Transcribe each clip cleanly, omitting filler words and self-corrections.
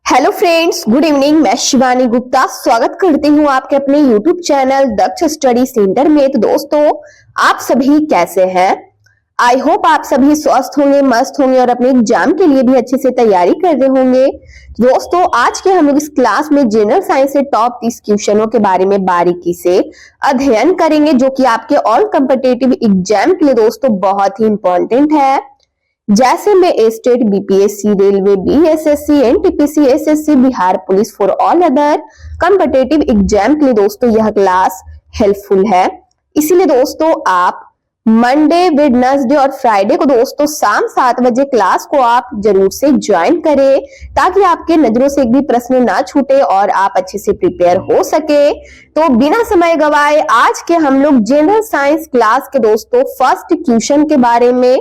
Hello friends, good evening. मैं शिवानी गुप्ता स्वागत करती हूँ आपके अपने यूट्यूब चैनल दक्ष स्टडी सेंटर में। तो दोस्तों, आप सभी कैसे हैं? आई होप आप सभी स्वस्थ होंगे, मस्त होंगे और अपने एग्जाम के लिए भी अच्छे से तैयारी कर रहे होंगे। दोस्तों, आज के हम लोग इस क्लास में जनरल साइंस से टॉप 30 क्वेश्चनों के बारे में बारीकी से अध्ययन करेंगे, जो कि आपके ऑल कॉम्पिटिटिव एग्जाम के लिए दोस्तों बहुत ही इंपॉर्टेंट है। जैसे में state, BPSC, railway, BSSC, NTPC, SSC, Bihar police for all other competitive exam के लिए दोस्तों यह क्लास हेल्पफुल है। इसीलिए दोस्तों आप मंडे, वेडनेसडे और फ्राइडे को दोस्तों शाम 7 बजे क्लास को आप जरूर से ज्वाइन करें, ताकि आपके नजरों से एक भी प्रश्न ना छूटे और आप अच्छे से प्रिपेयर हो सके। तो बिना समय गवाए आज के हम लोग जनरल साइंस क्लास के दोस्तों फर्स्ट क्वेश्चन के बारे में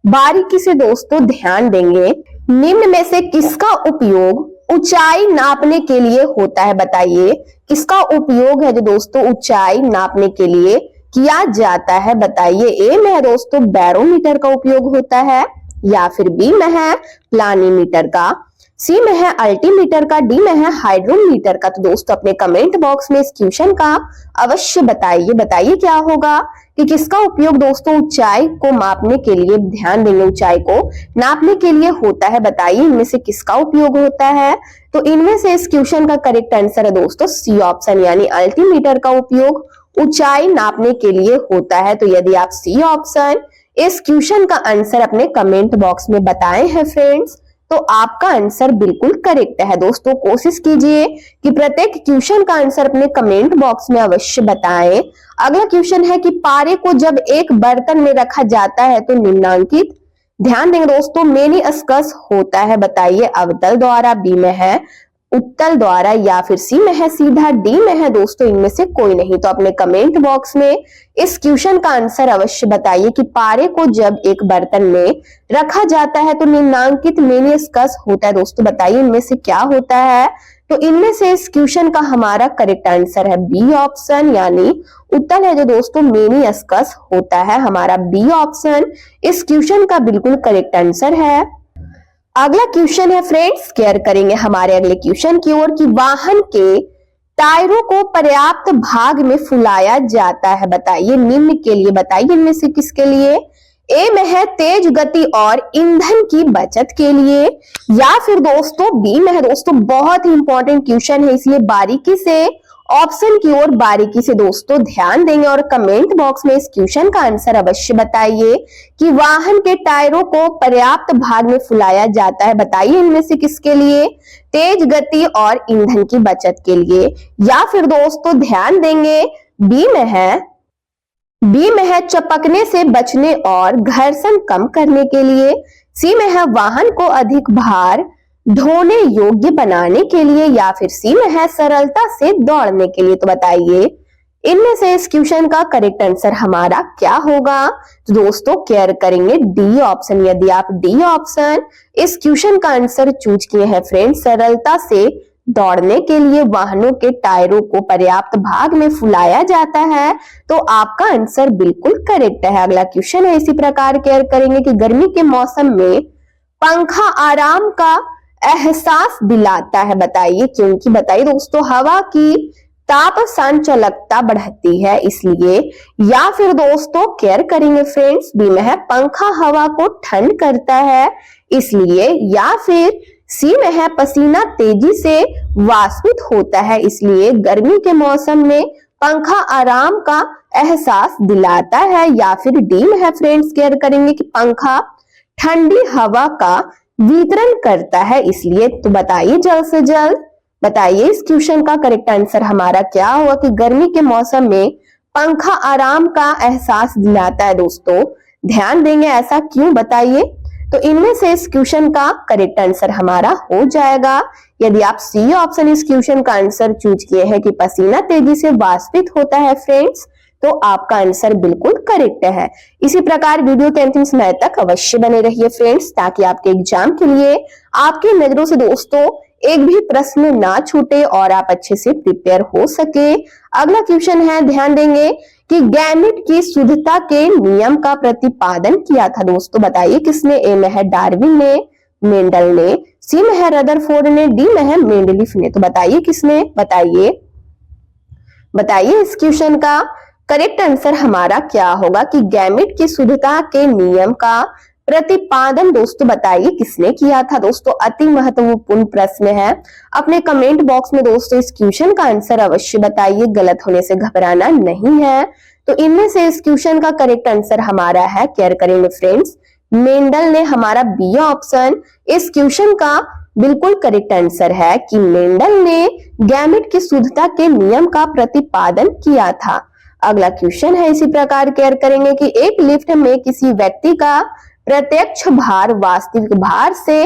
बारीकी से दोस्तों ध्यान देंगे। निम्न में से किसका उपयोग ऊंचाई नापने के लिए होता है? बताइए, किसका उपयोग है जो दोस्तों ऊंचाई नापने के लिए किया जाता है? बताइए। ए में है दोस्तों बैरोमीटर का उपयोग होता है, या फिर बी में है प्लानीमीटर का, सी में है अल्टीमीटर का, डी में है हाइड्रोमीटर का। तो दोस्तों अपने कमेंट बॉक्स में इस क्वेश्चन का अवश्य बताइए क्या होगा कि किसका उपयोग दोस्तों ऊंचाई को मापने के लिए, ध्यान देंगे, ऊंचाई को नापने के लिए होता है। बताइए इनमें से किसका उपयोग होता है। तो इनमें से इस क्वेश्चन का करेक्ट आंसर है दोस्तों सी ऑप्शन, यानी अल्टीमीटर का उपयोग ऊंचाई नापने के लिए होता है। तो यदि आप सी ऑप्शन इस क्वेश्चन का आंसर अपने कमेंट बॉक्स में बताए हैं फ्रेंड्स, तो आपका आंसर बिल्कुल करेक्ट है। दोस्तों कोशिश कीजिए कि प्रत्येक क्वेश्चन का आंसर अपने कमेंट बॉक्स में अवश्य बताएं। अगला क्वेश्चन है कि पारे को जब एक बर्तन में रखा जाता है तो निम्नांकित, ध्यान देंगे दोस्तों, मेनिस्कस होता है। बताइए अवतल द्वारा, बी में है उत्तल द्वारा, या फिर सी में है सीधा, डी में है दोस्तों इनमें से कोई नहीं। तो अपने कमेंट बॉक्स में इस क्वेश्चन का आंसर अवश्य बताइए कि पारे को जब एक बर्तन में रखा जाता है तो निम्नांकित मेनिस्कस होता है। दोस्तों बताइए इनमें से क्या होता है। तो इनमें से इस क्वेश्चन का हमारा करेक्ट आंसर है बी ऑप्शन, यानी उत्तल है जो दोस्तों मेनिस्कस होता है। हमारा बी ऑप्शन इस क्वेश्चन का बिल्कुल करेक्ट आंसर है। अगला क्वेश्चन है फ्रेंड्स, केयर करेंगे हमारे अगले क्वेश्चन की ओर कि वाहन के टायरों को पर्याप्त भाग में फुलाया जाता है। बताइए निम्न के लिए, बताइए इनमें से किसके लिए। ए में है तेज गति और ईंधन की बचत के लिए, या फिर दोस्तों बी में है दोस्तों, बहुत ही इंपॉर्टेंट क्वेश्चन है इसलिए बारीकी से ऑप्शन की ओर बारीकी से दोस्तों ध्यान देंगे और कमेंट बॉक्स में इस क्वेश्चन का आंसर अवश्य बताइए कि वाहन के टायरों को पर्याप्त भाग में फुलाया जाता है। बताइए इनमें से किसके लिए, तेज गति और ईंधन की बचत के लिए, या फिर दोस्तों ध्यान देंगे बी में है चपकने से बचने और घर्षण कम करने के लिए, सी में है वाहन को अधिक भार ढोने योग्य बनाने के लिए, या फिर सी में है सरलता से दौड़ने के लिए। तो बताइए इनमें से इस क्वेश्चन का करेक्ट आंसर हमारा क्या होगा। तो दोस्तों केयर करेंगे डी ऑप्शन। यदि आप डी ऑप्शन इस क्वेश्चन का आंसर चूज किए हैं फ्रेंड्स, सरलता से दौड़ने के लिए वाहनों के टायरों को पर्याप्त भाग में फुलाया जाता है, तो आपका आंसर बिल्कुल करेक्ट है। अगला क्वेश्चन है इसी प्रकार केयर करेंगे कि गर्मी के मौसम में पंखा आराम का एहसास दिलाता है। बताइए क्योंकि, बताइए दोस्तों हवा की ताप संचालकता बढ़ती है इसलिए, या फिर दोस्तों केयर करेंगे फ्रेंड्स बी में है पंखा हवा को ठंड करता है इसलिए, या फिर सी में है पसीना तेजी से वाष्पित होता है इसलिए गर्मी के मौसम में पंखा आराम का एहसास दिलाता है, या फिर डी में है फ्रेंड्स केयर करेंगे कि पंखा ठंडी हवा का वितरण करता है इसलिए। तो बताइए जल्द से जल्द, बताइए इस क्वेश्चन का करेक्ट आंसर हमारा क्या होगा कि गर्मी के मौसम में पंखा आराम का एहसास दिलाता है। दोस्तों ध्यान देंगे ऐसा क्यों, बताइए। तो इनमें से इस क्वेश्चन का करेक्ट आंसर हमारा हो जाएगा, यदि आप सी ऑप्शन इस क्वेश्चन का आंसर चूज किए हैं कि पसीना तेजी से वाष्पित होता है फ्रेंड्स, तो आपका आंसर बिल्कुल करेक्ट है। इसी प्रकार वीडियो के अंतिम समय तक अवश्य बने रहिए फ्रेंड्स, ताकि आपके एग्जाम के लिए आपके नजरों से दोस्तों एक भी प्रश्न ना छूटे और आप अच्छे से प्रिपेयर हो सके। अगला क्वेश्चन है, ध्यान देंगे कि गैमेट की शुद्धता के नियम का प्रतिपादन किया था। दोस्तों बताइए किसने। ए में है डार्विन ने, मेंडल ने, सी में है रदरफोर्ड ने, डी में है मेंडलीफ ने। तो बताइए किसने, बताइए इस क्वेश्चन का करेक्ट आंसर हमारा क्या होगा कि गैमेट की शुद्धता के नियम का प्रतिपादन दोस्तों बताइए किसने किया था। दोस्तों अति महत्वपूर्ण प्रश्न है, अपने कमेंट बॉक्स में दोस्तों इस क्वेश्चन का आंसर अवश्य बताइए, गलत होने से घबराना नहीं है। तो इनमें से इस क्वेश्चन का करेक्ट आंसर हमारा है, केयर करेंगे फ्रेंड्स, मेंडल ने। हमारा बी ऑप्शन इस क्वेश्चन का बिल्कुल करेक्ट आंसर है कि मेंडल ने गैमेट की शुद्धता के नियम का प्रतिपादन किया था। अगला क्वेश्चन है इसी प्रकार केयर करेंगे कि एक लिफ्ट में किसी व्यक्ति का प्रत्यक्ष भार वास्तविक भार से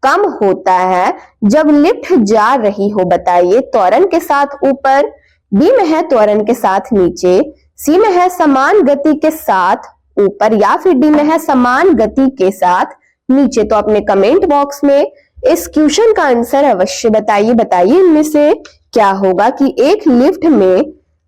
कम होता है जब लिफ्ट जा रही हो। बताइए त्वरण के साथ ऊपर, बी में है त्वरण के साथ नीचे, सी में है समान गति के साथ ऊपर, या फिर डी में है समान गति के साथ नीचे। तो अपने कमेंट बॉक्स में इस क्वेश्चन का आंसर अवश्य बताइए। बताइए इनमें से क्या होगा कि एक लिफ्ट में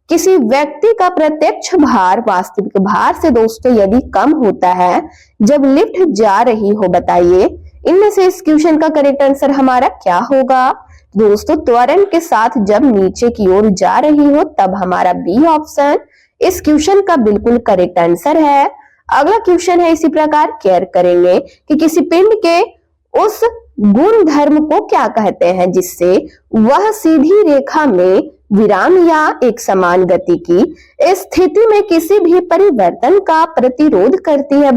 किसी व्यक्ति का प्रत्यक्ष भार वास्तविक भार से दोस्तों यदि कम होता है जब लिफ्ट जा रही हो। बताइए इनमें से इस क्वेश्चन का करेक्ट आंसर हमारा क्या होगा। दोस्तों त्वरण के साथ जब नीचे की ओर जा रही हो तब हमारा बी ऑप्शन इस क्वेश्चन का बिल्कुल करेक्ट आंसर है। अगला क्वेश्चन है इसी प्रकार केयर करेंगे कि किसी पिंड के उस गुण धर्म को क्या कहते हैं जिससे वह सीधी रेखा में विराम या एक समान गति की स्थिति में किसी भी परिवर्तन का प्रतिरोध करती है।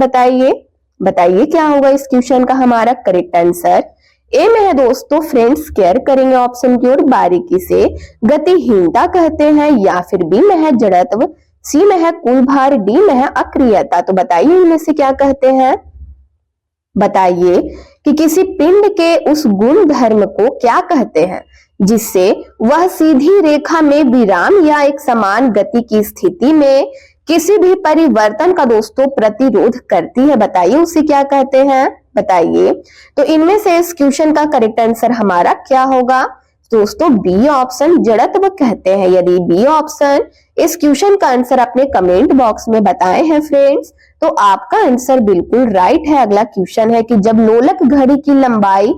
बताइए क्या होगा इस क्वेश्चन का हमारा करेक्ट आंसर। ए में है दोस्तों फ्रेंड्स, केयर करेंगे ऑप्शन की ओर बारीकी से, गतिहीनता कहते हैं, या फिर बी में है जड़त्व, सी में है कुल भार, डी में है अक्रियता। तो बताइए इनमें से क्या कहते हैं। बताइए कि किसी पिंड के उस गुण धर्म को क्या कहते हैं जिससे वह सीधी रेखा में विराम या एक समान गति की स्थिति में किसी भी परिवर्तन का दोस्तों प्रतिरोध करती है। बताइए उसे क्या कहते हैं। बताइए तो इनमें से इस क्वेश्चन का करेक्ट आंसर हमारा क्या होगा। दोस्तों बी ऑप्शन जड़त्व कहते हैं। यदि बी ऑप्शन इस क्वेश्चन का आंसर अपने कमेंट बॉक्स में बताए हैं फ्रेंड्स तो आपका आंसर बिल्कुल राइट है। अगला क्वेश्चन है कि जब लोलक घड़ी की लंबाई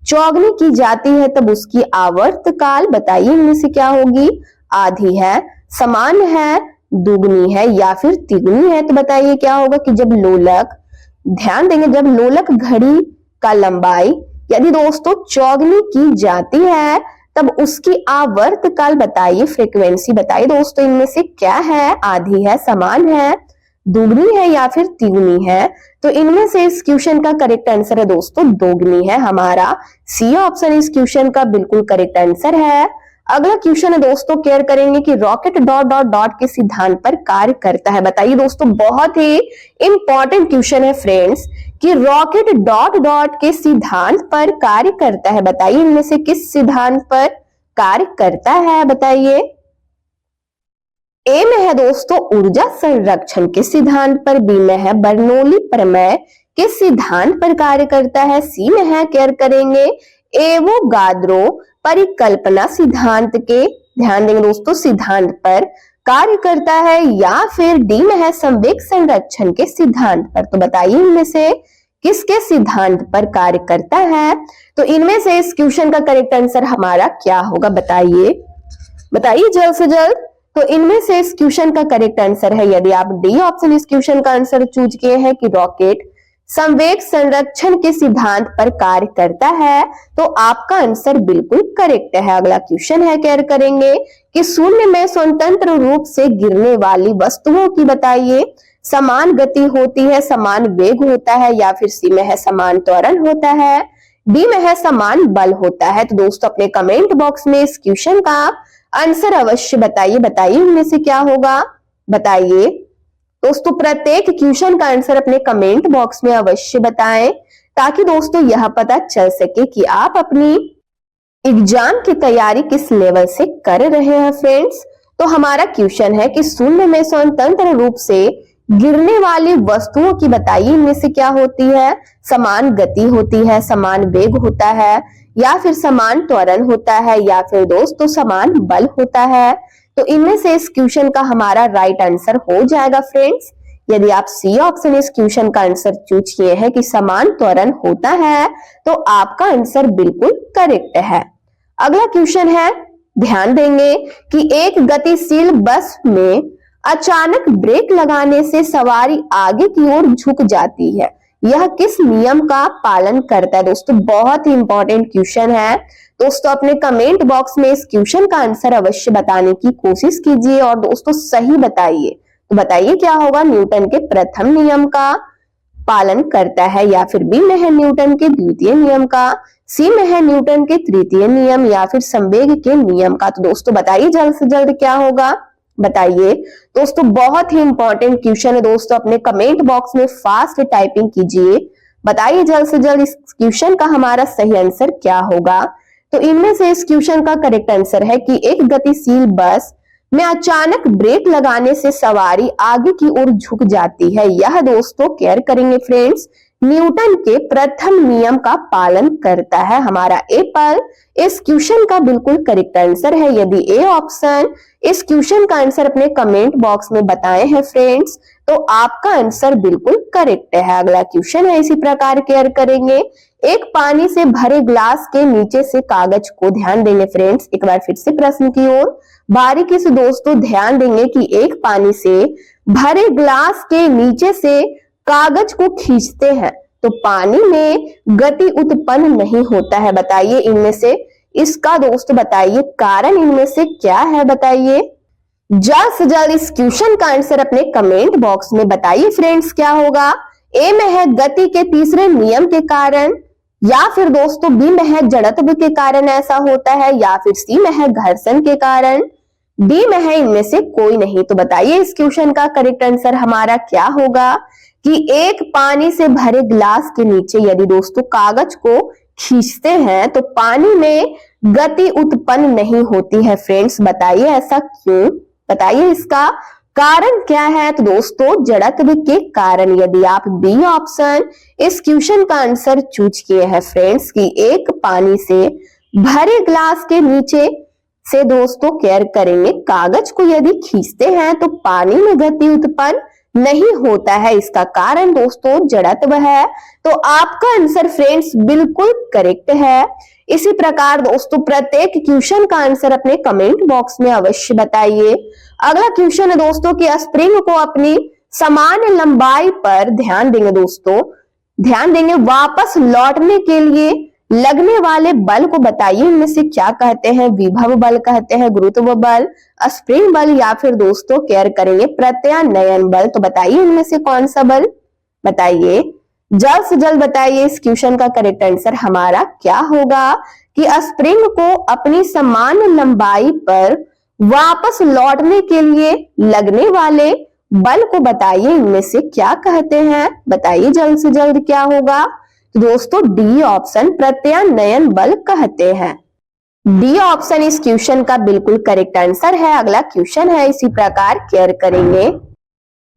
चौगुनी की जाती है तब उसकी आवर्तकाल बताइए इनमें से क्या होगी। आधी है, समान है, दुगनी है, या फिर तिगुनी है। तो बताइए क्या होगा कि जब लोलक, ध्यान देंगे, जब लोलक घड़ी का लंबाई यदि दोस्तों चौगुनी की जाती है तब उसकी आवर्तकाल बताइए, फ्रीक्वेंसी बताइए दोस्तों इनमें से क्या है। आधी है, समान है, दुगनी है, या फिर तिगुनी है। तो इनमें से इस क्वेश्चन का करेक्ट आंसर है दोस्तों दोगुनी है। हमारा सी ऑप्शन इस क्वेश्चन का बिल्कुल करेक्ट आंसर है। अगला क्वेश्चन है दोस्तों केयर करेंगे कि रॉकेट डॉट डॉट डॉट के सिद्धांत पर कार्य करता है। बताइए दोस्तों बहुत ही इंपॉर्टेंट क्वेश्चन है फ्रेंड्स कि रॉकेट डॉट डॉट के सिद्धांत पर कार्य करता है। बताइए इनमें से किस सिद्धांत पर कार्य करता है। बताइए ए में है दोस्तों ऊर्जा संरक्षण के सिद्धांत पर, बी में है बर्नौली प्रमेय के सिद्धांत पर कार्य करता है, सी में है केयर करेंगे एवोगाद्रो परिकल्पना सिद्धांत के, ध्यान देंगे दोस्तों, सिद्धांत पर कार्य करता है, या फिर डी में है संवेग संरक्षण के सिद्धांत पर। तो बताइए इनमें से किसके सिद्धांत पर कार्य करता है। तो इनमें से इस क्वेश्चन का करेक्ट आंसर हमारा क्या होगा। बताइए जल्द से जल्द। तो इनमें से इस क्वेश्चन का करेक्ट आंसर है, यदि आप डी ऑप्शन इस क्वेश्चन का आंसर चूज किए हैं कि रॉकेट संवेग संरक्षण के सिद्धांत पर कार्य करता है तो आपका आंसर बिल्कुल करेक्ट है। अगला क्वेश्चन है केयर करेंगे कि शून्य में स्वतंत्र रूप से गिरने वाली वस्तुओं की बताइए समान गति होती है, समान वेग होता है, या फिर सी में है समान त्वरण होता है, डी में है समान बल होता है। तो दोस्तों अपने कमेंट बॉक्स में इस क्वेश्चन का आंसर अवश्य बताइए इनमें से क्या होगा। बताइए दोस्तों प्रत्येक क्वेश्चन का आंसर अपने कमेंट बॉक्स में अवश्य बताएं ताकि दोस्तों यह पता चल सके कि आप अपनी एग्जाम की तैयारी किस लेवल से कर रहे हैं फ्रेंड्स। तो हमारा क्वेश्चन है कि शून्य में स्वतंत्र रूप से गिरने वाली वस्तुओं की बताइए इनमें से क्या होती है। समान गति होती है, समान वेग होता है, या फिर समान त्वरण होता है, या फिर दोस्तों समान बल होता है। तो इनमें से इस क्वेश्चन का हमारा राइट आंसर हो जाएगा फ्रेंड्स यदि आप सी ऑप्शन इस क्वेश्चन का आंसर चूज किए हैं कि समान त्वरण होता है, तो आपका आंसर बिल्कुल करेक्ट है। अगला क्वेश्चन है, ध्यान देंगे कि एक गतिशील बस में अचानक ब्रेक लगाने से सवारी आगे की ओर झुक जाती है, यह किस नियम का पालन करता है? दोस्तों बहुत ही इंपॉर्टेंट क्वेश्चन है। दोस्तों अपने कमेंट बॉक्स में इस क्वेश्चन का आंसर अवश्य बताने की कोशिश कीजिए और दोस्तों सही बताइए। तो बताइए क्या होगा? न्यूटन के प्रथम नियम का पालन करता है, या फिर बी में है न्यूटन के द्वितीय नियम का, सी में है न्यूटन के तृतीय नियम, या फिर संवेग के नियम का। तो दोस्तों बताइए जल्द से जल्द क्या होगा, बताइए। दोस्तों बहुत ही इंपॉर्टेंट क्वेश्चन है दोस्तों, अपने कमेंट बॉक्स में फास्ट टाइपिंग कीजिए, बताइए जल्द से जल्द इस क्वेश्चन का हमारा सही आंसर क्या होगा। तो इनमें से इस क्वेश्चन का करेक्ट आंसर है कि एक गतिशील बस में अचानक ब्रेक लगाने से सवारी आगे की ओर झुक जाती है, यह दोस्तों केयर करेंगे फ्रेंड्स न्यूटन के प्रथम नियम का पालन करता है। हमारा ए पर इस क्वेश्चन का बिल्कुल करेक्ट आंसर है। यदि ए ऑप्शन इस क्वेश्चन का आंसर अपने कमेंट बॉक्स में बताए हैं फ्रेंड्स, तो आपका आंसर बिल्कुल करेक्ट है। अगला क्वेश्चन है इसी प्रकार केयर करेंगे, एक पानी से भरे ग्लास के नीचे से कागज को, ध्यान देंगे फ्रेंड्स एक बार फिर से प्रश्न की ओर बारीकी से दोस्तों ध्यान देंगे कि एक पानी से भरे ग्लास के नीचे से कागज को खींचते हैं तो पानी में गति उत्पन्न नहीं होता है, बताइए इनमें से इसका दोस्तों बताइए कारण इनमें से क्या है, बताइए जल्द से जल्द इस क्वेश्चन का आंसर अपने कमेंट बॉक्स में बताइए फ्रेंड्स क्या होगा। ए में है गति के तीसरे नियम के कारण, या फिर दोस्तों बी में है जड़त्व के कारण ऐसा होता है, या फिर सी में है घर्षण के कारण, डी में है इनमें से कोई नहीं। तो बताइए इस क्वेश्चन का करेक्ट आंसर हमारा क्या होगा कि एक पानी से भरे ग्लास के नीचे यदि दोस्तों कागज को खींचते हैं तो पानी में गति उत्पन्न नहीं होती है फ्रेंड्स, बताइए ऐसा क्यों, बताइए इसका कारण क्या है। तो दोस्तों जड़त्व के कारण। यदि आप बी ऑप्शन इस क्वेश्चन का आंसर चूज किए हैं फ्रेंड्स कि एक पानी से भरे ग्लास के नीचे से दोस्तों केयर करेंगे कागज को यदि खींचते हैं तो पानी में गति उत्पन्न नहीं होता है, इसका कारण दोस्तों जड़त्व है। तो आपका आंसर फ्रेंड्स बिल्कुल करेक्ट है। इसी प्रकार दोस्तों प्रत्येक क्वेश्चन का आंसर अपने कमेंट बॉक्स में अवश्य बताइए। अगला क्वेश्चन है दोस्तों कि स्प्रिंग को अपनी समान लंबाई पर, ध्यान देंगे दोस्तों, ध्यान देंगे, वापस लौटने के लिए लगने वाले बल को बताइए इनमें से क्या कहते हैं, विभव बल कहते हैं, गुरुत्व बल, स्प्रिंग बल, या फिर दोस्तों केयर करेंगे प्रत्यानयन बल। तो बताइए इनमें से कौन सा बल, बताइए जल्द से जल्द बताइए इस क्वेश्चन का करेक्ट आंसर हमारा क्या होगा कि स्प्रिंग को अपनी समान लंबाई पर वापस लौटने के लिए लगने वाले बल को बताइए इनमें से क्या कहते हैं, बताइए जल्द से जल्द क्या होगा। दोस्तों डी ऑप्शन प्रत्यानयन बल कहते हैं। डी ऑप्शन इस क्वेश्चन का बिल्कुल करेक्ट आंसर है। अगला क्वेश्चन है इसी प्रकार केयर करेंगे,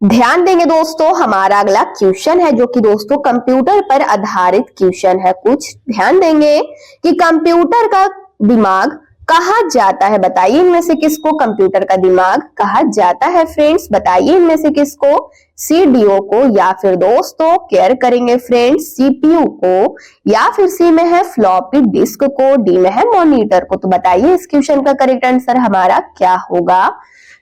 ध्यान देंगे दोस्तों हमारा अगला क्वेश्चन है जो कि दोस्तों कंप्यूटर पर आधारित क्वेश्चन है। कुछ ध्यान देंगे कि कंप्यूटर का दिमाग कहा जाता है, बताइए इनमें से किसको कंप्यूटर का दिमाग कहा जाता है फ्रेंड्स, बताइए इनमें से किसको, सीडीओ को, या फिर दोस्तों केयर करेंगे फ्रेंड्स सीपीयू को, या फिर सी में है फ्लॉपी डिस्क को, डी में है मॉनिटर को। तो बताइए इस क्वेश्चन का करेक्ट आंसर हमारा क्या होगा।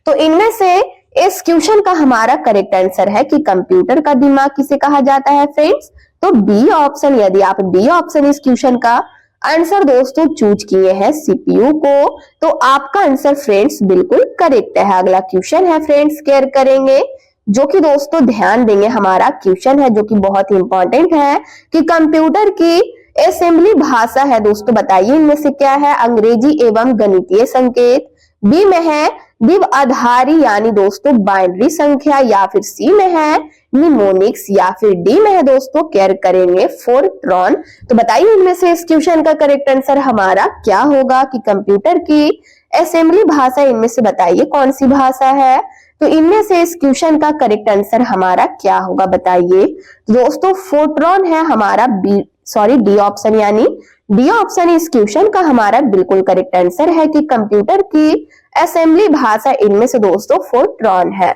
तो इनमें से इस क्वेश्चन का हमारा करेक्ट आंसर है कि कंप्यूटर का दिमाग किसे कहा जाता है फ्रेंड्स, तो बी ऑप्शन। यदि आप बी ऑप्शन इस क्वेश्चन का आंसर दोस्तों चूज किए हैं सीपीयू को, तो आपका आंसर फ्रेंड्स बिल्कुल करेक्ट है। अगला क्वेश्चन है फ्रेंड्स केयर करेंगे जो कि दोस्तों ध्यान देंगे हमारा क्वेश्चन है जो कि बहुत ही इंपॉर्टेंट है कि कंप्यूटर की असेंबली भाषा है दोस्तों, बताइए इनमें से क्या है, अंग्रेजी एवं गणितीय संकेत, बी में है द्विआधारी यानी दोस्तों बाइनरी संख्या, या फिर सी में है निमोनिक्स, या फिर डी में है दोस्तों केयर करेंगे फोरट्रॉन। तो बताइए इनमें से इस क्वेश्चन का करेक्ट आंसर हमारा क्या होगा कि कंप्यूटर की असेंबली भाषा इनमें से बताइए कौन सी भाषा है। तो इनमें से इस क्वेश्चन का करेक्ट आंसर हमारा क्या होगा, बताइए दोस्तों फोरट्रॉन है हमारा डी ऑप्शन, यानी डी ऑप्शन इस क्वेश्चन का हमारा बिल्कुल करेक्ट आंसर है कि कंप्यूटर की असेंबली भाषा इनमें से दोस्तों फोरट्रॉन है।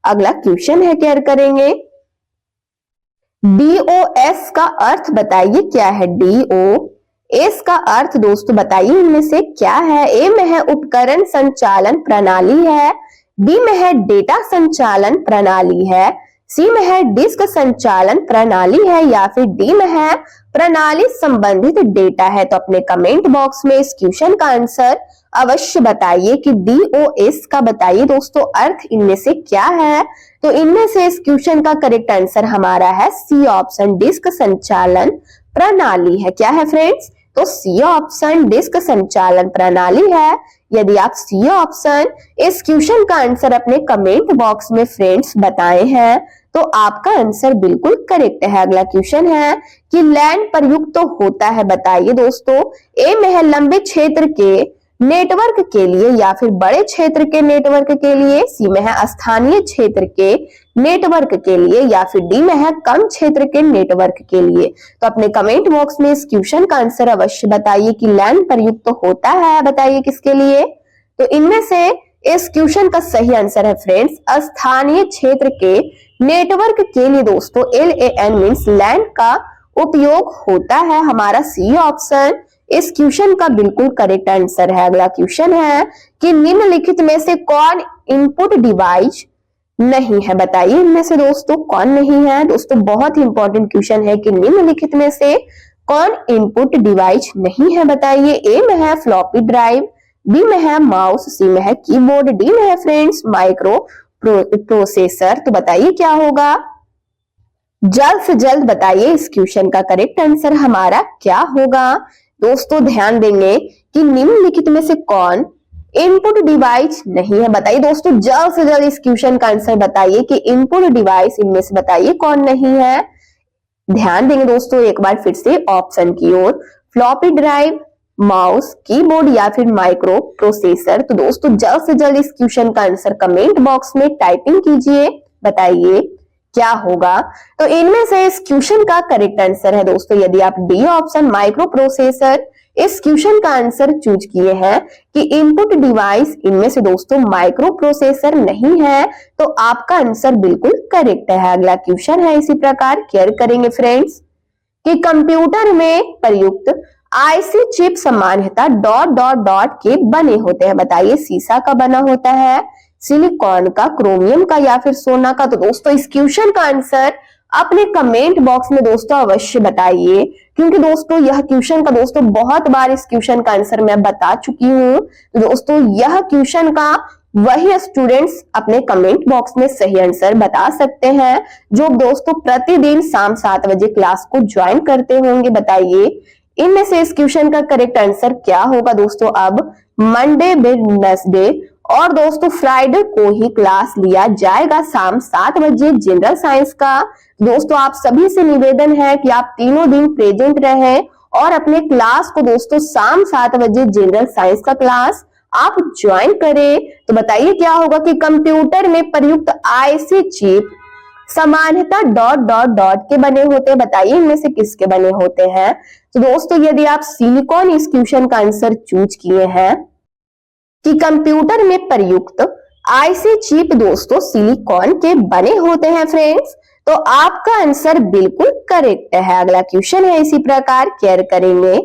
अगला क्वेश्चन है, केयर करेंगे। DOS का अर्थ बताइए क्या है। DOS का अर्थ दोस्तों बताइए इनमें से क्या है। ए में है उपकरण संचालन प्रणाली है, बी में है डेटा संचालन प्रणाली है, सी में है डिस्क संचालन प्रणाली है, या फिर डी में है प्रणाली संबंधित डेटा है। तो अपने कमेंट बॉक्स में इस क्वेश्चन का आंसर अवश्य बताइए कि DOS का बताइए दोस्तों अर्थ इनमें से क्या है। तो इनमें से इस क्वेश्चन का करेक्ट आंसर हमारा है सी ऑप्शन, डिस्क संचालन प्रणाली है। क्या है फ्रेंड्स? तो सी ऑप्शन डिस्क संचालन प्रणाली है। यदि आप सी ऑप्शन इस क्वेश्चन का आंसर अपने कमेंट बॉक्स में फ्रेंड्स बताए हैं तो आपका आंसर बिल्कुल करेक्ट है। अगला क्वेश्चन है कि लैन प्रयुक्त तो होता है बताइए दोस्तों। ए में है लंबे क्षेत्र के नेटवर्क के लिए या फिर बड़े क्षेत्र के नेटवर्क के लिए, सी में है स्थानीय क्षेत्र के नेटवर्क के लिए, या फिर डी में है कम क्षेत्र के नेटवर्क के लिए। तो अपने कमेंट बॉक्स में इस क्वेश्चन का आंसर अवश्य बताइए कि लैन प्रयुक्त तो होता है बताइए किसके लिए। तो इनमें से इस क्वेश्चन का सही आंसर है फ्रेंड्स स्थानीय क्षेत्र के नेटवर्क के लिए दोस्तों LAN मीन्स लैन का उपयोग होता है। हमारा सी ऑप्शन इस क्वेश्चन का बिल्कुल करेक्ट आंसर है। अगला क्वेश्चन है कि निम्नलिखित में से कौन इनपुट डिवाइस नहीं है बताइए इनमें से दोस्तों कौन नहीं है। दोस्तों बहुत ही इंपॉर्टेंट क्वेश्चन है कि निम्नलिखित में से कौन इनपुट डिवाइस नहीं है बताइए। ए में है फ्लॉपी ड्राइव, बी में है माउस, सी में है कीबोर्ड, डी में है फ्रेंड्स माइक्रो प्रोसेसर। तो बताइए क्या होगा, जल्द से जल्द बताइए इस क्वेश्चन का करेक्ट आंसर हमारा क्या होगा। दोस्तों ध्यान देंगे कि निम्नलिखित में से कौन इनपुट डिवाइस नहीं है बताइए। दोस्तों जल्द से जल्द इस क्वेश्चन का आंसर बताइए कि इनपुट डिवाइस इनमें से बताइए कौन नहीं है। ध्यान देंगे दोस्तों एक बार फिर से ऑप्शन की ओर, फ्लॉपी ड्राइव, माउस, कीबोर्ड या फिर माइक्रो प्रोसेसर। तो दोस्तों जल्द से जल्द इस क्वेश्चन का आंसर कमेंट बॉक्स में टाइपिंग कीजिए, बताइए क्या होगा। तो इनमें से इस क्वेश्चन का करेक्ट आंसर है दोस्तों यदि आप डी ऑप्शन माइक्रो प्रोसेसर इस क्वेश्चन का आंसर चूज किए हैं कि इनपुट डिवाइस इनमें से दोस्तों माइक्रो प्रोसेसर नहीं है तो आपका आंसर बिल्कुल करेक्ट है। अगला क्वेश्चन है इसी प्रकार केयर करेंगे फ्रेंड्स कि कंप्यूटर में प्रयुक्त आईसी चिप सामान्यतः डॉट डॉट डॉट के बने होते हैं बताइए। शीशा का बना होता है, सिलिकॉन का, क्रोमियम का या फिर सोना का। तो दोस्तों इस क्वेश्चन का आंसर अपने कमेंट बॉक्स में दोस्तों अवश्य बताइए क्योंकि दोस्तों यह क्वेश्चन का दोस्तों बहुत बार इस क्वेश्चन का आंसर मैं बता चुकी हूं। तो दोस्तों यह क्वेश्चन का वही स्टूडेंट्स अपने कमेंट बॉक्स में सही आंसर बता सकते हैं जो दोस्तों प्रतिदिन शाम 7 बजे क्लास को ज्वाइन करते होंगे। बताइए इनमें से इस क्वेश्चन का करेक्ट आंसर क्या होगा। दोस्तों अब मंडे, वेडनेसडे और दोस्तों फ्राइडे को ही क्लास लिया जाएगा शाम 7 बजे जनरल साइंस का। दोस्तों आप सभी से निवेदन है कि आप तीनों दिन प्रेजेंट रहे और अपने क्लास को दोस्तों शाम 7 बजे जनरल साइंस का क्लास आप ज्वाइन करें। तो बताइए क्या होगा कि कंप्यूटर में प्रयुक्त आईसी चिप सामान्यतः डॉट डॉट डॉट के बने होते हैं। बताइए इनमें से किसके बने होते हैं। तो दोस्तों यदि आप सिलिकॉन इस क्वेश्चन का आंसर चूज किए हैं कि कंप्यूटर में प्रयुक्त आईसी चिप दोस्तों सिलिकॉन के बने होते हैं फ्रेंड्स तो आपका आंसर बिल्कुल करेक्ट है। अगला क्वेश्चन है इसी प्रकार केयर करेंगे।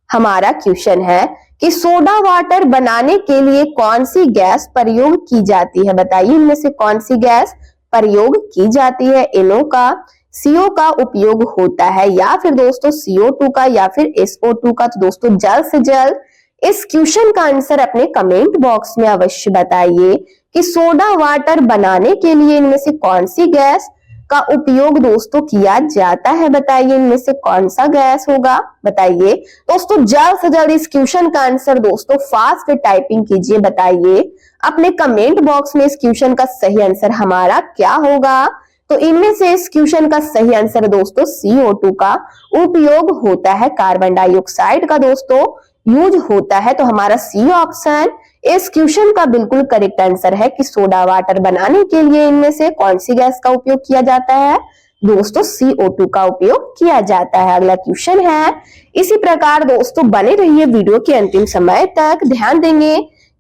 हमारा क्वेश्चन है कि सोडा वाटर बनाने के लिए कौन सी गैस प्रयोग की जाती है। बताइए इनमें से कौन सी गैस प्रयोग की जाती है। NO का, CO का उपयोग होता है या फिर दोस्तों CO2 का या फिर SO2 का। तो दोस्तों जल्द से जल्द इस क्वेश्चन का आंसर अपने कमेंट बॉक्स में अवश्य बताइए कि सोडा वाटर बनाने के लिए इनमें से कौन सी गैस का उपयोग दोस्तों किया जाता है। बताइए इनमें से कौन सा गैस होगा। बताइए दोस्तों जल्द से जल्द इस क्वेश्चन का आंसर दोस्तों फास्ट टाइपिंग कीजिए, बताइए अपने कमेंट बॉक्स में इस क्वेश्चन का सही आंसर हमारा क्या होगा। तो इनमें से इस क्वेश्चन का सही आंसर दोस्तों CO2 का उपयोग होता है, कार्बन डाइऑक्साइड का दोस्तों यूज होता है। तो हमारा सी ऑप्शन इस क्वेश्चन का बिल्कुल करेक्ट आंसर है कि सोडा वाटर बनाने के लिए इनमें से कौन सी गैस का उपयोग किया जाता है। दोस्तों CO2 का उपयोग किया जाता है। अगला क्वेश्चन है इसी प्रकार दोस्तों बने रहिए वीडियो के अंतिम समय तक। ध्यान देंगे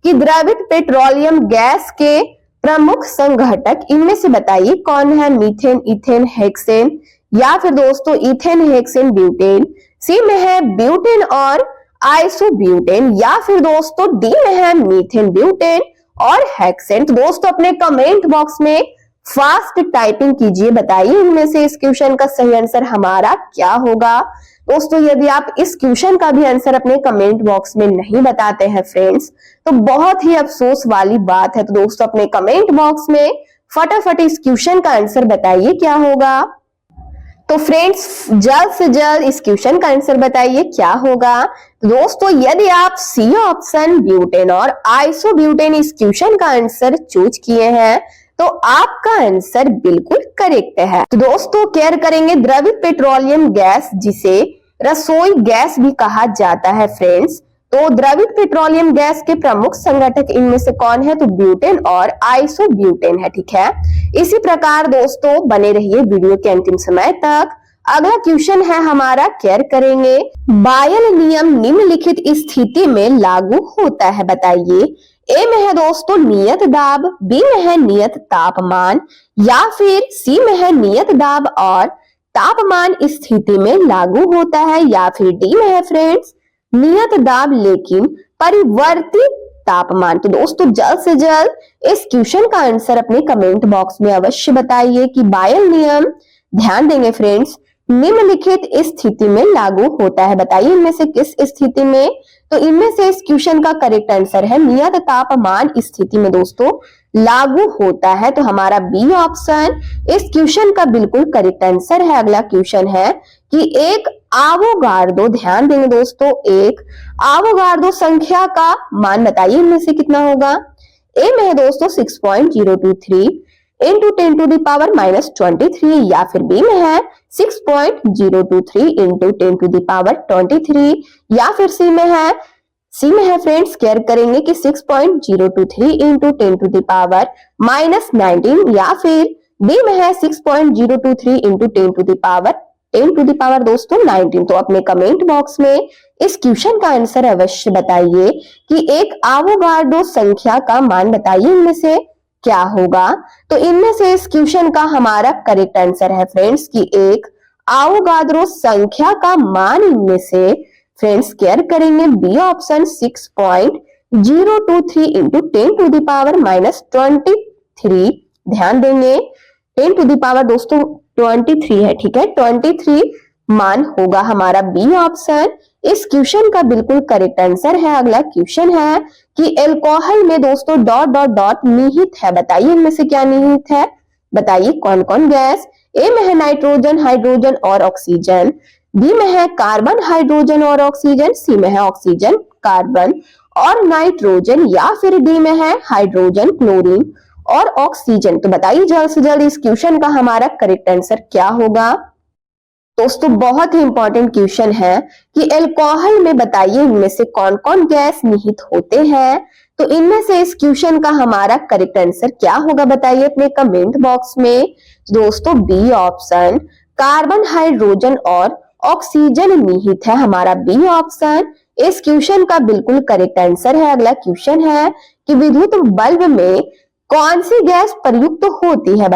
कि द्रवित पेट्रोलियम गैस के प्रमुख संघटक इनमें से बताइए कौन है? मीथेन, इथेन, हेक्सेन या फिर दोस्तों इथेन, हेक्सेन, ब्यूटेन। सी में है ब्यूटेन और आइसोब्यूटेन या फिर दोस्तों डी में है मीथेन, ब्यूटेन और हेक्सेन। तो दोस्तों अपने कमेंट बॉक्स में फास्ट टाइपिंग कीजिए, बताइए इनमें से इस क्वेश्चन का सही आंसर हमारा क्या होगा। दोस्तों यदि आप इस क्वेश्चन का भी आंसर अपने कमेंट बॉक्स में नहीं बताते हैं फ्रेंड्स, तो बहुत ही अफसोस वाली बात है। तो दोस्तों अपने कमेंट बॉक्स में फटाफट इस क्वेश्चन का आंसर बताइए क्या होगा। तो फ्रेंड्स जल्द से जल्द इस क्वेश्चन का आंसर बताइए क्या होगा। तो दोस्तों यदि आप सी ऑप्शन ब्यूटेन और आइसोब्यूटेन इस क्वेश्चन का आंसर चूज किए हैं तो आपका आंसर बिल्कुल करेक्ट है। तो दोस्तों केयर करेंगे द्रवित पेट्रोलियम गैस, जिसे रसोई गैस भी कहा जाता है फ्रेंड्स। तो द्रवित पेट्रोलियम गैस के प्रमुख संघटक इनमें से कौन है? तो ब्यूटेन और आइसोब्यूटेन है, ठीक है। इसी प्रकार दोस्तों बने रहिए वीडियो के अंतिम समय तक। अगला क्वेश्चन है हमारा, केयर करेंगे बायल नियम निम्नलिखित स्थिति में लागू होता है, बताइए। ए में है दोस्तों नियत दाब, बी में है नियत तापमान या फिर सी में है नियत दाब और तापमान स्थिति में लागू होता है या फिर डी में है फ्रेंड्स नियत दाब लेकिन परिवर्तित तापमान। तो दोस्तों जल्द से जल्द इस क्वेश्चन का आंसर अपने कमेंट बॉक्स में अवश्य बताइए कि बायल नियम, ध्यान देंगे फ्रेंड्स, निम्नलिखित स्थिति में लागू होता है, बताइए इनमें से किस स्थिति में। तो इनमें से इस क्वेश्चन का करेक्ट आंसर है नियत तापमान स्थिति में दोस्तों लागू होता है। तो हमारा बी ऑप्शन इस क्वेश्चन का बिल्कुल करेक्ट आंसर है। अगला क्वेश्चन है कि एक आवोगार्डो, ध्यान देंगे दोस्तों, एक आवोगार्डो संख्या का मान बताइए इनमें से कितना होगा। ए में है दोस्तों 6.023 इंटू 10 टू द पावर -23 या फिर बी में है 6.023 इंटू 10 टू द पावर 23 या फिर सी में है फ्रेंड्स केयर करेंगे कि 6.023 इंटू 10 टू द पावर -19 या फिर डी में है 6.023 इंटू 10 टू द पावर दोस्तों 19। तो अपने कमेंट बॉक्स में इस क्वेश्चन का आंसर अवश्य बताइए कि एक आवोगार्डो संख्या का मान बताइए इनमें से क्या होगा। तो इनमें से इस क्वेश्चन का हमारा करेक्ट आंसर है फ्रेंड्स कि एक आवोगाद्रो संख्या का मान इनमें से फ्रेंड्स केयर करेंगे B option 6.023 into 10 to the power -23। ध्यान देंगे 10 टू द पावर दोस्तों 23 है, ठीक है, 23 मान होगा हमारा बी ऑप्शन इस क्वेश्चन का बिल्कुल करेक्ट आंसर है। अगला क्वेश्चन है कि एल्कोहल में दोस्तों डॉट डॉट डॉट निहित है, बताइए इनमें से क्या निहित है, बताइए कौन कौन गैस। ए में है नाइट्रोजन, हाइड्रोजन और ऑक्सीजन, बी में है कार्बन, हाइड्रोजन और ऑक्सीजन, सी में है ऑक्सीजन, कार्बन और नाइट्रोजन या फिर डी में है हाइड्रोजन, क्लोरीन और ऑक्सीजन। तो बताइए जल्द से जल्द इस क्वेश्चन का हमारा करेक्ट आंसर क्या होगा। दोस्तों बहुत ही इंपॉर्टेंट क्वेश्चन है कि एल्कोहल में बताइए इनमें से कौन कौन गैस निहित होते हैं। तो इनमें से इस क्वेश्चन का हमारा करेक्ट आंसर क्या होगा बताइए अपने कमेंट बॉक्स में। दोस्तों बी ऑप्शन कार्बन, हाइड्रोजन और ऑक्सीजन निहित है, हमारा बी ऑप्शन इस क्वेश्चन का बिल्कुल करेक्ट आंसर है। अगला क्वेश्चन है कि विद्युत बल्ब में कौन सी गैस प्रयुक्त होती है,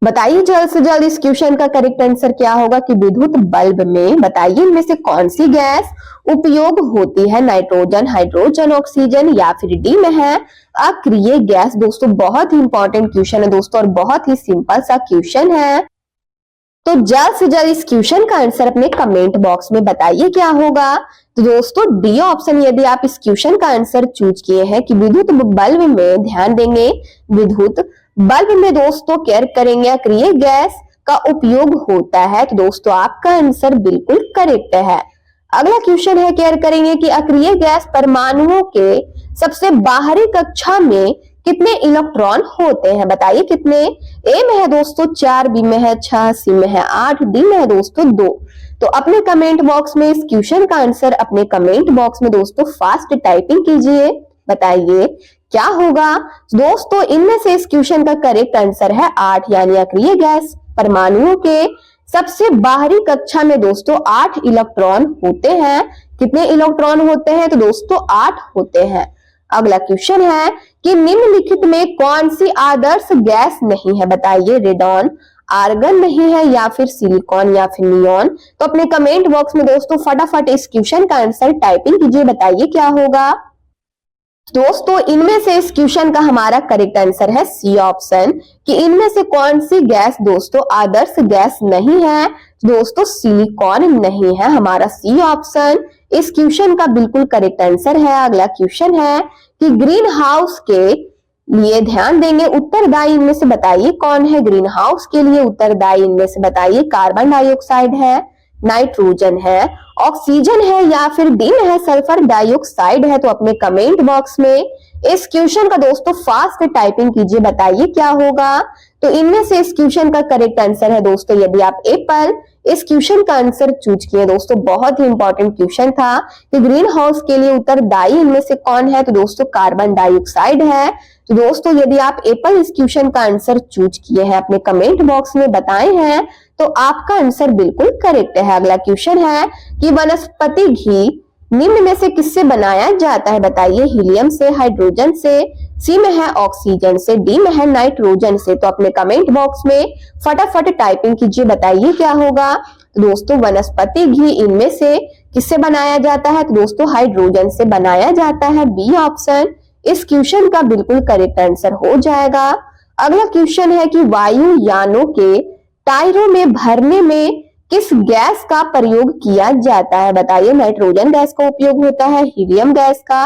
बताइए जल्द से जल्द इस क्वेश्चन का करेक्ट आंसर क्या होगा कि विद्युत बल्ब में बताइए इनमें से कौन सी गैस उपयोग होती है, नाइट्रोजन, हाइड्रोजन, ऑक्सीजन या फिर डी में है अक्रिय गैस। दोस्तों बहुत ही इंपॉर्टेंट क्वेश्चन है दोस्तों और बहुत ही सिंपल सा क्वेश्चन है। तो जल्द से जल्द इस क्वेश्चन का आंसर अपने कमेंट बॉक्स में बताइए क्या होगा। तो दोस्तों डी ऑप्शन यदि आप इस क्वेश्चन का आंसर चूज किए हैं कि विद्युत बल्ब में, ध्यान देंगे विद्युत बल्ब में दोस्तों केयर करेंगे अक्रिय गैस का उपयोग होता है। तो दोस्तों आपका आंसर बिल्कुल करेक्ट है। अगला क्वेश्चन है केयर करेंगे कि अक्रिय गैस परमाणुओं के सबसे बाहरी कक्षा में कितने इलेक्ट्रॉन होते हैं, बताइए कितने। ए में है दोस्तों 4, बी में है 6, सी में है 8, डी में है दोस्तों 2। तो अपने कमेंट बॉक्स में इस क्वेश्चन का आंसर अपने कमेंट बॉक्स में दोस्तों फास्ट टाइपिंग कीजिए, बताइए क्या होगा। दोस्तों इनमें से इस क्वेश्चन का करेक्ट आंसर है 8, यानी अक्रिय गैस परमाणुओं के सबसे बाहरी कक्षा में दोस्तों 8 इलेक्ट्रॉन होते हैं। कितने इलेक्ट्रॉन होते हैं, तो दोस्तों 8 होते हैं। अगला क्वेश्चन है कि निम्नलिखित में कौन सी आदर्श गैस नहीं है, बताइए। रेडॉन, आर्गन नहीं है, या फिर सिलिकॉन, या फिर नियॉन। तो अपने कमेंट बॉक्स में दोस्तों फटाफट इस क्वेश्चन का आंसर टाइपिंग कीजिए, बताइए क्या होगा। दोस्तों इनमें से इस क्वेश्चन का हमारा करेक्ट आंसर है सी ऑप्शन, कि इनमें से कौन सी गैस दोस्तों आदर्श गैस नहीं है। दोस्तों सिलिकॉन नहीं है, हमारा सी ऑप्शन इस क्वेश्चन का बिल्कुल करेक्ट आंसर है। अगला क्वेश्चन है कि ग्रीन हाउस के लिए ध्यान देंगे उत्तरदायी इनमें से बताइए कौन है। ग्रीन हाउस के लिए उत्तरदायी इनमें से बताइए। कार्बन डाइऑक्साइड है, नाइट्रोजन है, ऑक्सीजन है, या फिर डी में है सल्फर डाइऑक्साइड है। तो अपने कमेंट बॉक्स में इस क्वेश्चन का दोस्तों फास्ट टाइपिंग कीजिए, बताइए क्या होगा। तो इनमें से इस क्वेश्चन का करेक्ट आंसर है दोस्तों, यदि आप एप्पल इस क्वेश्चन का आंसर चूज किए दोस्तों, बहुत ही इंपॉर्टेंट क्वेश्चन था कि ग्रीन हाउस के लिए उत्तरदायी इनमें से कौन है। तो दोस्तों कार्बन डाइऑक्साइड है। तो दोस्तों यदि आप एप्पल इस क्वेश्चन का आंसर चूज किए हैं, अपने कमेंट बॉक्स में बताए हैं, तो आपका आंसर बिल्कुल करेक्ट है। अगला क्वेश्चन है कि वनस्पति घी निम्न में से किससे बनाया जाता है, बताइए। हीलियम से, हाइड्रोजन से, सी में है ऑक्सीजन से, डी में है नाइट्रोजन से। तो अपने कमेंट बॉक्स में फटाफट टाइपिंग कीजिए, बताइए क्या होगा। तो दोस्तों वनस्पति घी इनमें से किससे बनाया जाता है। तो दोस्तों हाइड्रोजन से बनाया जाता है, बी ऑप्शन इस क्वेश्चन का बिल्कुल करेक्ट आंसर हो जाएगा। अगला क्वेश्चन है कि वायुयानों के टायरों में भरने में किस गैस का प्रयोग किया जाता है, बताइए। नाइट्रोजन गैस का उपयोग होता है, हीलियम गैस का,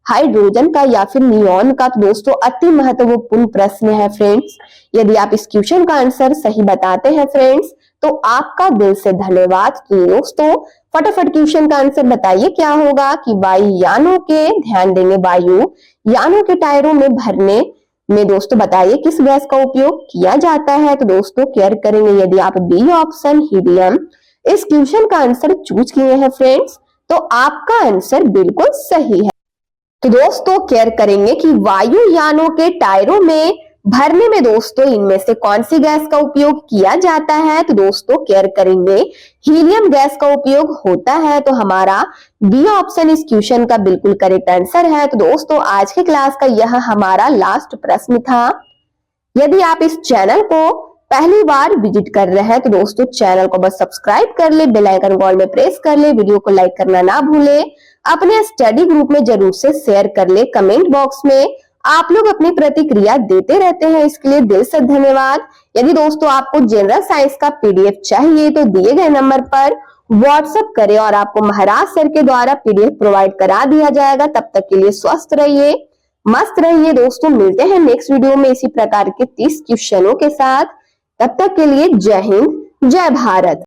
हाइड्रोजन का, या फिर नियॉन का। तो दोस्तों अति महत्वपूर्ण प्रश्न है फ्रेंड्स। यदि आप इस क्वेश्चन का आंसर सही बताते हैं फ्रेंड्स, तो आपका दिल से धन्यवाद। तो दोस्तों फटाफट क्वेश्चन का आंसर बताइए क्या होगा कि वायुयानों के, ध्यान देंगे, वायुयानों के टायरों में भरने में दोस्तों बताइए किस गैस का उपयोग किया जाता है। तो दोस्तों केयर करेंगे यदि आप बी ऑप्शन हीलियम इस क्वेश्चन का आंसर चूज किए हैं फ्रेंड्स, तो आपका आंसर बिल्कुल सही है। तो दोस्तों केयर करेंगे कि वायुयानों के टायरों में भरने में दोस्तों इनमें से कौन सी गैस का उपयोग किया जाता है। तो दोस्तों केयर करेंगे हीलियम गैस का उपयोग होता है। तो हमारा बी ऑप्शन इस क्वेश्चन का बिल्कुल करेक्ट आंसर है। तो दोस्तों आज के क्लास का यह हमारा लास्ट प्रश्न था। यदि आप इस चैनल को पहली बार विजिट कर रहे हैं, तो दोस्तों चैनल को बस सब्सक्राइब कर ले, बेल आइकन ऑल में प्रेस कर ले, वीडियो को लाइक करना ना भूले, अपने स्टडी ग्रुप में जरूर से शेयर कर ले। कमेंट बॉक्स में आप लोग अपनी प्रतिक्रिया देते रहते हैं, इसके लिए दिल से धन्यवाद। यदि दोस्तों आपको जनरल साइंस का पीडीएफ चाहिए तो दिए गए नंबर पर व्हाट्सएप करें और आपको महाराज सर के द्वारा पीडीएफ प्रोवाइड करा दिया जाएगा। तब तक के लिए स्वस्थ रहिए, मस्त रहिए दोस्तों। मिलते हैं नेक्स्ट वीडियो में इसी प्रकार के 30 क्वेश्चनों के साथ। तब तक के लिए जय हिंद, जय भारत।